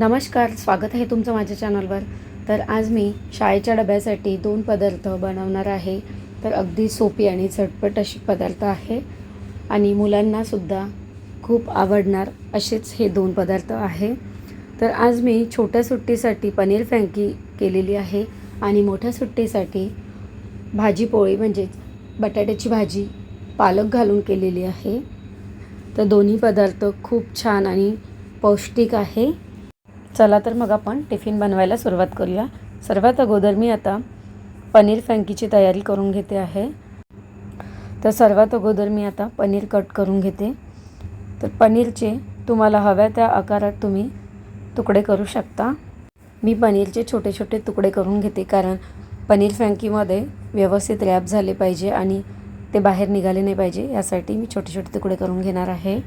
नमस्कार, स्वागत आहे तुमचं माझ्या चॅनलवर. तर आज मी शाळेच्या डब्यासाठी 2 पदार्थ बनवणार आहे. तर अगदी सोपी आणि झटपट अशी पदार्थ आहे आणि मुलांनासुद्धा खूप आवडणार असेच हे 2 पदार्थ आहे. तर आज मी छोट्या सुट्टीसाठी पनीर फ्रँकी केलेली आहे आणि मोठ्या सुट्टीसाठी भाजी पोळी म्हणजेच बटाट्याची भाजी पालक घालून केलेली आहे. तर दोन्ही पदार्थ खूप छान आणि पौष्टिक आहे. चला तर मग आपण टिफिन बनवायला सुरुवात करूया. सर्वात अगोदर मी आता पनीर फ्रँकीची तयारी करून घेते आहे. तर सर्वात अगोदर मी आता पनीर कट करून घेते. तर पनीरचे तुम्हाला हव्या त्या आकारात तुम्ही तुकडे करू शकता. मी पनीरचे छोटे छोटे तुकडे करून घेते कारण पनीर फ्रँकीमध्ये व्यवस्थित रॅप झाले पाहिजे आणि ते बाहेर निघाले नाही पाहिजे, यासाठी मी छोटे छोटे तुकडे करून घेणार आहे.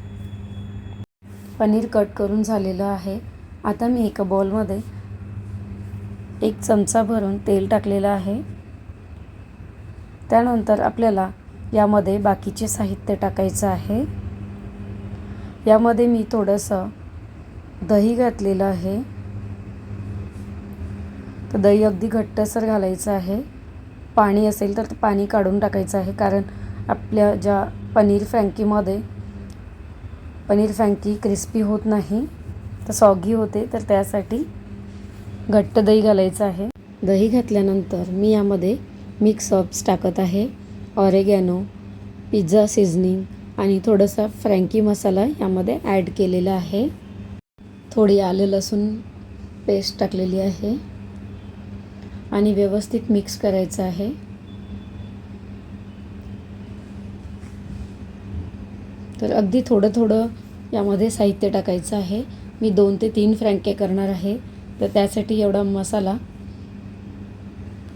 पनीर कट करून झालेलं आहे. आता मी एका बाउलमध्ये 1 चमचा भरून तेल टाकलेलं आहे. त्यानंतर आपल्याला यामध्ये बाकीचे साहित्य टाकायचं आहे. यामध्ये मी थोडंसं दही घातलेलं आहे. तर दही अगदी घट्टसर घालायचं आहे. पाणी असेल तर पाणी काढून टाकायचं आहे कारण आपल्या ज्या पनीर फ्रँकी क्रिस्पी होत नाही, तर सॉगी होते. तर त्यासाठी घट्ट दही घालायचं आहे. दही घातल्यानंतर मी यामध्ये मिक्स हर्ब्स टाकत आहे. ऑरेगॅनो, पिझ्झा सीझनिंग आणि थोडासा फ्रँकी मसाला यामध्ये ॲड केलेला आहे. थोडी आलं लसूण पेस्ट टाकलेली आहे आणि व्यवस्थित मिक्स करायचं आहे. तर अगदी थोडं थोडं यामध्ये साहित्य टाकायचं आहे. मी 2 ते 3 फ्रँके करणार आहे, तर त्यासाठी एवढा मसाला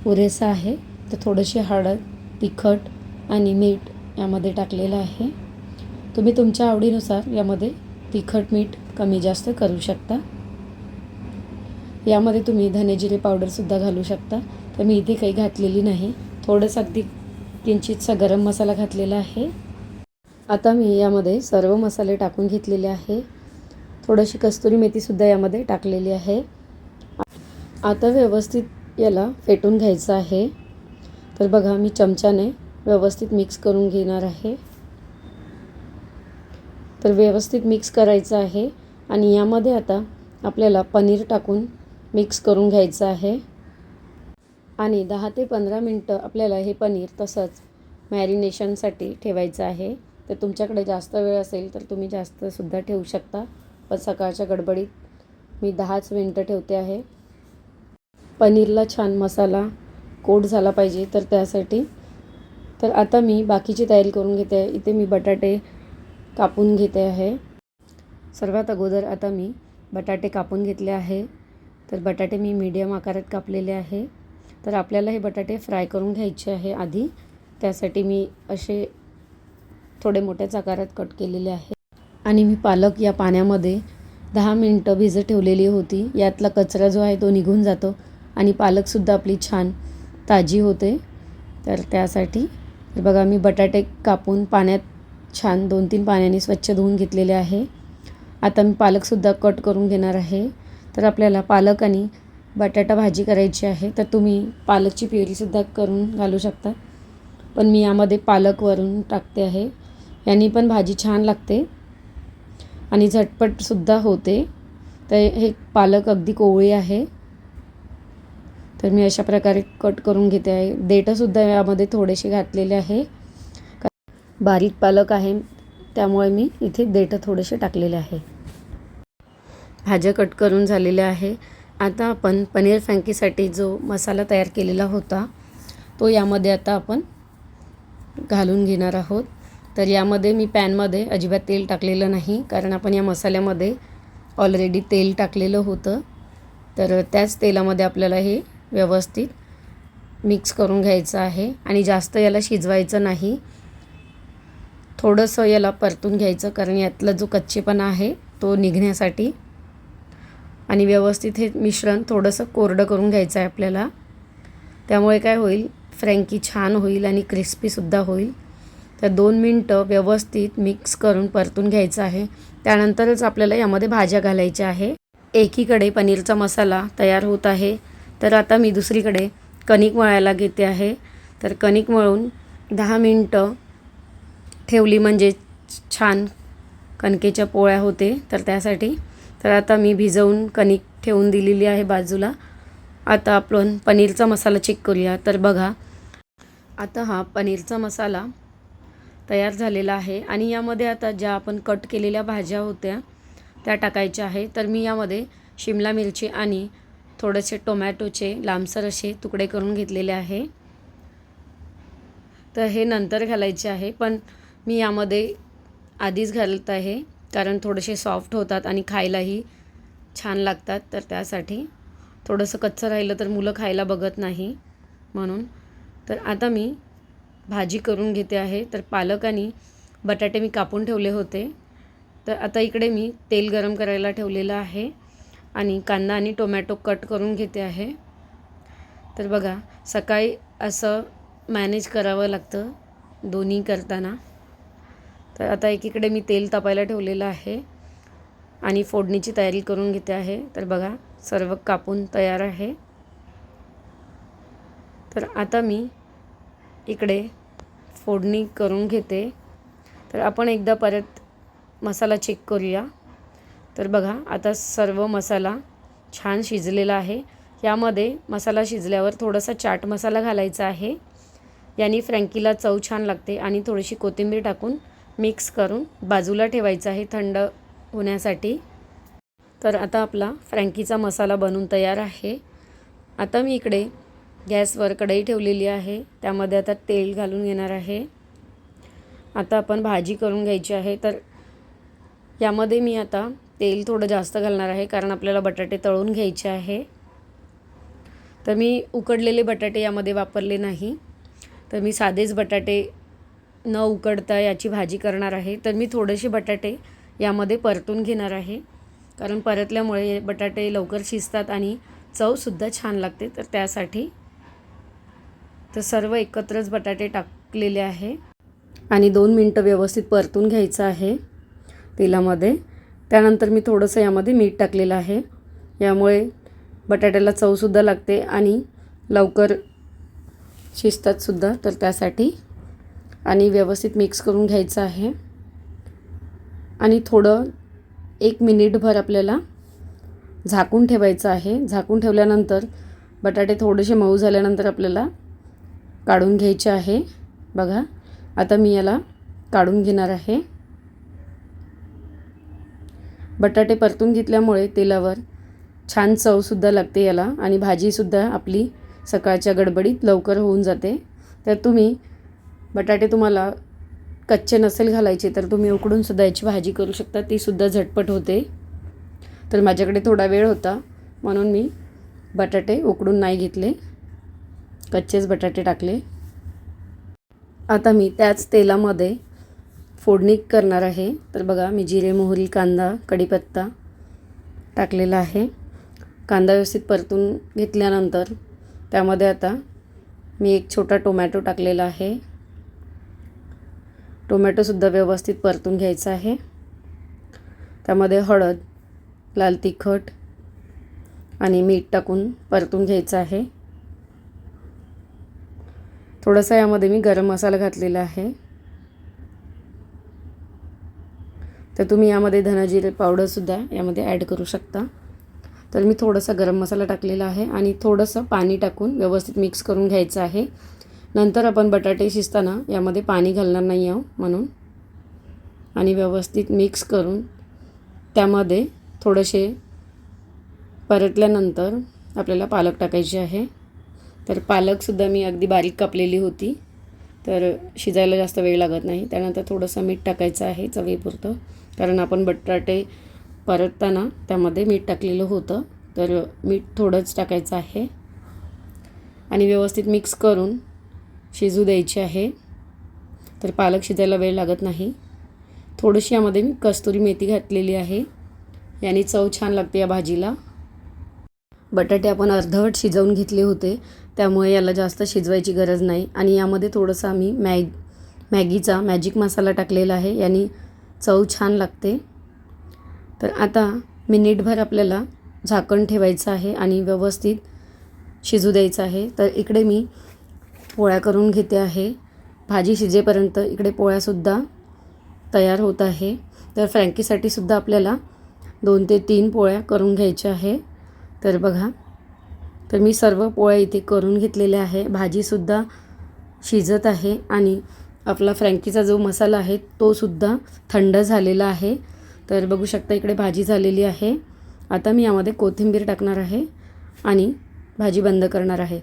पुरेसा आहे. तर थोडीशी हळद, तिखट आणि मीठ यामध्ये टाकलेलं आहे. तुम्ही तुमच्या आवडीनुसार यामध्ये तिखट मीठ कमी जास्त करू शकता. यामध्ये तुम्ही धने जिरे पावडरसुद्धा घालू शकता. तर मी इथे काही घातलेली नाही. थोडंसं अगदी किंचितसा गरम मसाला घातलेला आहे. आता मी यामध्ये सर्व मसाले टाकून घेतलेले आहे. थोडीशी कस्तुरी मेथीसुद्धा यामध्ये टाकलेली आहे. आता व्यवस्थित याला फेटून घ्यायचं आहे. तर बघा, मी चमच्याने व्यवस्थित मिक्स करून घेणार आहे. तर व्यवस्थित मिक्स करायचं आहे आणि यामध्ये आता आपल्याला पनीर टाकून मिक्स करून घ्यायचं आहे आणि 10 ते 15 मिनटं आपल्याला हे पनीर तसंच मॅरिनेशनसाठी ठेवायचं आहे. तर तुमच्याकडे जास्त वेळ असेल तर तुम्ही जास्तसुद्धा ठेवू शकता, पण सकाळच्या गडबडीत मी 10च मिनटं ठेवते आहे. पनीरला छान मसाला कोट झाला पाहिजे, तर त्यासाठी. तर आता मी बाकीची तयारी करून घेते आहे. इथे मी बटाटे कापून घेते आहे. सर्वात अगोदर आता मी बटाटे कापून घेतले आहे. तर बटाटे मी मीडियम आकारात कापलेले आहे. तर आपल्याला हे बटाटे फ्राय करून घ्यायचे आहे आधी. त्यासाठी मी असे थोडे मोठ्याच आकारात कट केलेले आहे. आणि मी पालक या पाण्यामध्ये 10 मिनटं भिजत ठेवलेली होती. यातला कचरा जो आहे तो निघून जातो आणि पालकसुद्धा आपली छान ताजी होते. तर त्यासाठी बघा, मी बटाटे कापून पाण्यात छान 2-3 पाण्याने स्वच्छ धुवून घेतलेले आहे. आता मी पालकसुद्धा कट करून घेणार आहे. तर आपल्याला पालक आणि बटाटा भाजी करायची आहे. तर तुम्ही पालकची प्युरीसुद्धा करून घालू शकता, पण मी यामध्ये पालक वरून टाकते आहे. यांनी पण भाजी छान लागते आणि झटपटसुद्धा होते. तर हे पालक अगदी कोवळी आहे. तर मी अशा प्रकारे कट करून घेते आहे. देठंसुद्धा यामध्ये थोडेसे घातलेले आहे. बारीक पालक आहे त्यामुळे मी इथे देठं थोडेसे टाकलेले आहे. भाज्या कट करून झालेल्या आहे. आता आपण पनीर फ्रँकीसाठी जो मसाला तयार केलेला होता तो यामध्ये आता आपण घालून घेणार आहोत. तर यामध्ये मी पॅनमध्ये अजिबात तेल टाकलेलं नाही कारण आपण या मसाल्यामध्ये ऑलरेडी तेल टाकलेलं होतं. तर त्याच तेलामध्ये आपल्याला हे व्यवस्थित मिक्स करून घ्यायचं आहे आणि जास्त याला शिजवायचं नाही. थोडंसं याला परतून घ्यायचं कारण यातला जो कच्चेपणा आहे तो निघण्यासाठी. आणि व्यवस्थित हे मिश्रण थोडंसं कोरडं करून घ्यायचं आहे आपल्याला. त्यामुळे काय होईल, फ्रँकी छान होईल आणि क्रिस्पीसुद्धा होईल. तर 2 मिनटं व्यवस्थित मिक्स करून परतून घ्यायचं आहे. त्यानंतरच आपल्याला यामध्ये भाज्या घालायच्या आहे. एकीकडे पनीरचा मसाला तयार होत आहे, तर आता मी दुसरीकडे कणिक मळायला घेते आहे. तर कणिक मळून 10 मिनटं ठेवली म्हणजे छान कणकेच्या पोळ्या होते. तर त्यासाठी तर आता मी भिजवून कणिक ठेवून दिलेली आहे बाजूला. आता आपण पनीरचा मसाला चेक करूया. तर बघा, आता हा पनीरचा मसाला तयार झालेला आहे आणि यामध्ये आता ज्या आपण कट केलेल्या भाज्या होत्या त्या टाकायच्या आहे. तर मी यामध्ये शिमला मिरची आणि थोडेसे टोमॅटोचे लांबसर असे तुकडे करून घेतलेले आहे. तर हे नंतर घालायचे आहे, पण मी यामध्ये आधीच घालत आहे कारण थोडेसे सॉफ्ट होतात आणि खायलाही छान लागतात. तर त्यासाठी थोडंसं कच्चं राहिलं तर मुलं खायला बघत नाही म्हणून. तर आता मी भाजी करून घेते आहे. तर पालक आणि बटाटे मी कापून ठेवले होते. तर आता इकडे मी तेल गरम करायला ठेवलेलं आहे आणि कांदा आणि टोमॅटो कट करून घेते आहे. तर बघा, सकाळी असं मॅनेज करावं लागतं दोन्ही करताना. तर आता एकीकडे मी तेल तापायला ठेवलेलं आहे आणि फोडणीची तयारी करून घेते आहे. तर बघा, सर्व कापून तयार आहे. तर आता मी इकडे फोडणी करून घेते. तर आपण एकदा परत मसाला चेक करूया. तर बघा, आता सर्व मसाला छान शिजलेला आहे. यामध्ये मसाला शिजल्यावर थोडासा चाट मसाला घालायचा आहे. याने फ्रँकीला चव छान लागते आणि थोडीशी कोथिंबीर टाकून मिक्स करून बाजूला ठेवायचं आहे थंड होण्यासाठी. तर आता आपला फ्रँकीचा मसाला बनून तयार आहे. आता मी इकडे गॅसवर कढई ठेवलेली आहे. त्यामध्ये आता तेल घालून घेणार आहे. आता आपण भाजी करून घ्यायची आहे. तर यामध्ये मी आता तेल थोडं जास्त घालणार आहे कारण आपल्याला बटाटे तळून घ्यायचे आहे. तर मी उकडलेले बटाटे यामध्ये वापरले नाही. तर मी साधेच बटाटे न उकडता याची भाजी करणार आहे. तर मी थोडेसे बटाटे यामध्ये परतून घेणार आहे कारण परतल्यामुळे बटाटे लवकर शिजतात आणि चवसुद्धा छान लागते. तर त्यासाठी तर सर्व एकत्रच बटाटे टाकलेले आहे आणि 2 मिनटं व्यवस्थित परतून घ्यायचं आहे तेलामध्ये. त्यानंतर मी थोडंसं यामध्ये मीठ टाकलेलं आहे. यामुळे बटाट्याला चवसुद्धा लागते आणि लवकर शिजतातसुद्धा. तर त्यासाठी आणि व्यवस्थित मिक्स करून घ्यायचं आहे आणि थोडं 1 मिनिटभर आपल्याला झाकून ठेवायचं आहे. झाकून ठेवल्यानंतर बटाटे थोडेसे मऊ झाल्यानंतर आपल्याला काढून घ्यायचे आहे. बघा, आता मी याला काढून घेणार आहे. बटाटे परतून घेतल्यामुळे तेलावर छान चवसुद्धा लागते याला आणि भाजीसुद्धा आपली सकाळच्या गडबडीत लवकर होऊन जाते. तर तुम्ही बटाटे तुम्हाला कच्चे नसेल घालायचे तर तुम्ही उकडूनसुद्धा याची भाजी करू शकता. तीसुद्धा झटपट होते. तर माझ्याकडे थोडा वेळ होता म्हणून मी बटाटे उकडून नाही घेतले, कच्चेच बटाटे टाकले. आता मी त्याच तेलामध्ये फोडणी करणार आहे. तर बघा, मी जिरे, मोहरी, कांदा, कढीपत्ता टाकलेला आहे. कांदा व्यवस्थित परतून घेतल्यानंतर त्यामध्ये आता मी एक छोटा टोमॅटो टाकलेला आहे. टोमॅटोसुद्धा व्यवस्थित परतून घ्यायचा आहे. त्यामध्ये हळद, लाल तिखट आणि मीठ टाकून परतून घ्यायचं आहे. थोडासा यामध्ये मी गरम मसाला घातलेला आहे. तर तुम्ही यामध्ये धना-जिरे पावडरसुद्धा यामध्ये ॲड करू शकता. तर मी थोडासा गरम मसाला टाकलेला आहे आणि थोडंसं पाणी टाकून व्यवस्थित मिक्स करून घ्यायचं आहे. नंतर आपण बटाटे शिजताना यामध्ये पाणी घालणार नाही आहोत म्हणून. आणि व्यवस्थित मिक्स करून त्यामध्ये थोडेसे परतल्यानंतर आपल्याला पालक टाकायचे आहे. तर पालकसुद्धा मी अगदी बारीक कापलेली होती. तर शिजायला जास्त वेळ लागत नाही. त्यानंतर थोडंसं मीठ टाकायचं आहे चवीपुरतं कारण आपण बटाटे परतताना त्यामध्ये मीठ टाकलेलं होतं. तर मीठ थोडंच टाकायचं आहे आणि व्यवस्थित मिक्स करून शिजू द्यायचे आहे. तर पालक शिजायला वेळ लागत नाही. थोडीशी यामध्ये मी कस्तुरी मेथी घातलेली आहे. याने चव छान लागते या भाजीला. बटाटे आपण अर्धवट शिजवून घेतले होते त्यामुळे याला जास्त शिजवायची गरज नाही. आणि यामध्ये थोडंसं आम्ही मॅगीचा मॅजिक मसाला टाकलेला आहे. याने चव छान लागते. तर आता मिनिटभर आपल्याला झाकण ठेवायचं आहे आणि व्यवस्थित शिजू द्यायचं आहे. तर इकडे मी पोळ्या करून घेते आहे. भाजी शिजेपर्यंत इकडे पोळ्यासुद्धा तयार होत आहे. तर फ्रँकीसाठी सुद्धा आपल्याला 2 ते 3 पोळ्या करून घ्यायच्या आहे. तर बघा, तर मी सर्व पोळ्या इथे करून घेतलेल्या आहे. भाजीसुद्धा शिजत आहे आणि आपला फ्रँकीचा जो मसाला आहे तो सुद्धा थंड झालेला आहे. तर बघू शकता इकडे भाजी झालेली आहे. आता मी यामध्ये कोथिंबीर टाकणार आहे आणि भाजी बंद करणार आहे.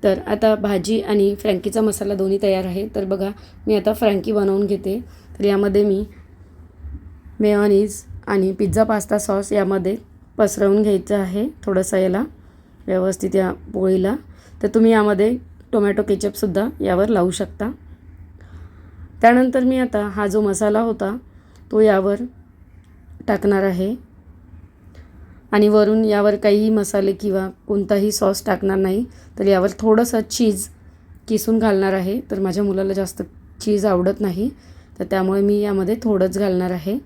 तर आता भाजी आणि फ्रँकीचा मसाला दोन्ही तयार आहे. तर बघा, मी आता फ्रँकी बनवून घेते. तर यामध्ये मी मेयोनीज आणि पिझ्झा पास्ता सॉस यामध्ये पसरवून घ्यायचं आहे थोडंसं याला व्यवस्थित या पोळीला. तर तुम्ही यामध्ये टोमॅटो केचपसुद्धा यावर लावू शकता. त्यानंतर मी आता हा जो मसाला होता तो यावर टाकणार आहे आणि वरून यावर काहीही मसाले किंवा कोणताही सॉस टाकणार नाही. तर यावर थोडंसं चीज किसून घालणार आहे. तर माझ्या मुलाला जास्त चीज आवडत नाही, तर त्यामुळे मी यामध्ये थोडंच घालणार आहे.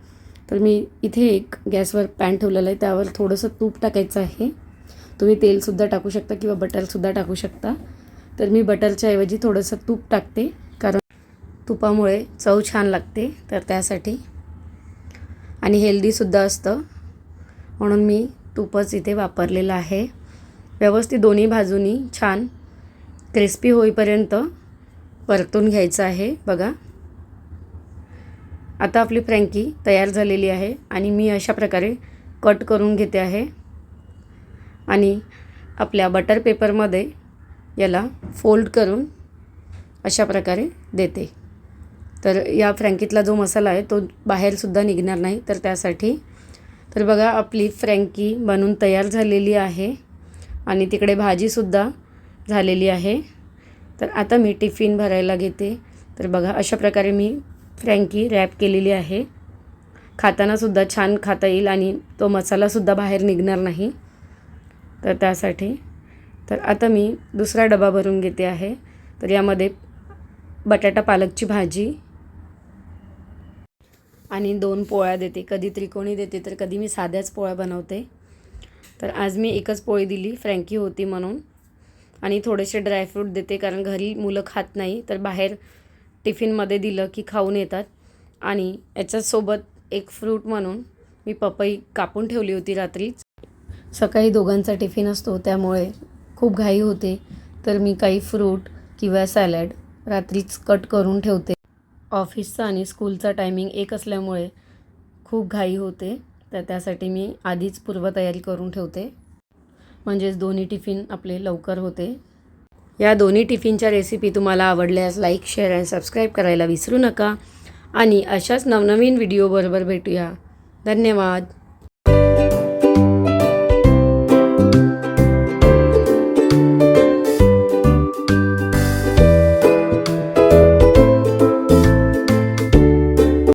तर मी इथे एक गॅसवर पॅन ठेवलेलं आहे, त्यावर थोडंसं तूप टाकायचं आहे. तुम्ही तेलसुद्धा टाकू शकता किंवा बटरसुद्धा टाकू शकता. तर मी बटरच्या ऐवजी थोडंसं तूप टाकते, कारण तुपामुळे चव छान लागते. तर त्यासाठी आणि हेल्दीसुद्धा असतं, म्हणून मी तूपच इथे वापरलेलं आहे. व्यवस्थित दोन्ही बाजूनी छान क्रिस्पी होईपर्यंत परतून घ्यायचं आहे. बघा, आता आपली फ्रँकी तयार झालेली आहे आणि मी अशा प्रकारे कट करून घेते आहे आणि आपल्या बटर पेपरमध्ये याला फोल्ड करून अशा प्रकारे देते. तर या फ्रँकीतला जो मसाला आहे तो बाहेरसुद्धा निघणार नाही. तर त्यासाठी तर बघा, आपली फ्रँकी बनून तयार झालेली आहे आणि तिकडे भाजीसुद्धा झालेली आहे. तर आता मी टिफिन भरायला घेते. तर बघा, अशा प्रकारे मी फ्रँकी रॅप केलेली आहे. खातानासुद्धा छान खाता येईल आणि तो मसालासुद्धा बाहेर निघणार नाही. तर त्यासाठी तर आता मी दुसरा डबा भरून घेते आहे. तर यामध्ये बटाटा पालकची भाजी आणि 2 पोळ्या देते. कधी त्रिकोणी देते तर कधी मी साध्याच पोळ्या बनवते. तर आज मी एकच पोळी दिली, फ्रँकी होती म्हणून. आणि थोडेसे ड्रायफ्रूट देते, कारण घरी मुलं खात नाही, तर बाहेर टिफिनमध्ये दिलं की खाऊन येतात. आणि याच्यासोबत एक फ्रूट म्हणून मी पपई कापून ठेवली होती रात्रीच. सकाळी दोघांचा टिफिन असतो, त्यामुळे खूप घाई होते. तर मी काही फ्रूट किंवा सॅलड रात्रीच कट करून ठेवते. ऑफिसचा आणि स्कूलचा टायमिंग एक असल्यामुळे खूप घाई होते. तर त्यासाठी मी आधीच पूर्वतयारी करून ठेवते, म्हणजेच दोन्ही टिफिन आपले लवकर होते. या दोन्ही टिफिनच्या रेसिपी तुम्हाला आवडल्यास लाईक, शेअर आणि सबस्क्राईब करायला विसरू नका. आणि अशाच नवनवीन व्हिडिओबरोबर भेटूया. धन्यवाद.